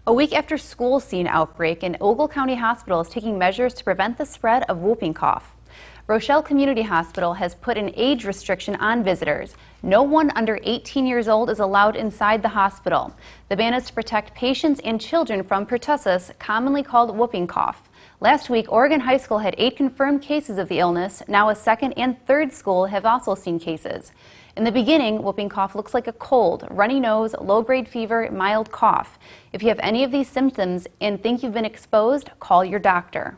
A week after school see an outbreak, an Ogle County Hospital is taking measures to prevent the spread of whooping cough. Rochelle Community Hospital has put an age restriction on visitors. No one under 18 years old is allowed inside the hospital. The ban is to protect patients and children from pertussis, commonly called whooping cough. Last week, Oregon High School had 8 confirmed cases of the illness. Now a second and third school have also seen cases. In the beginning, whooping cough looks like a cold, runny nose, low-grade fever, mild cough. If you have any of these symptoms and think you've been exposed, call your doctor.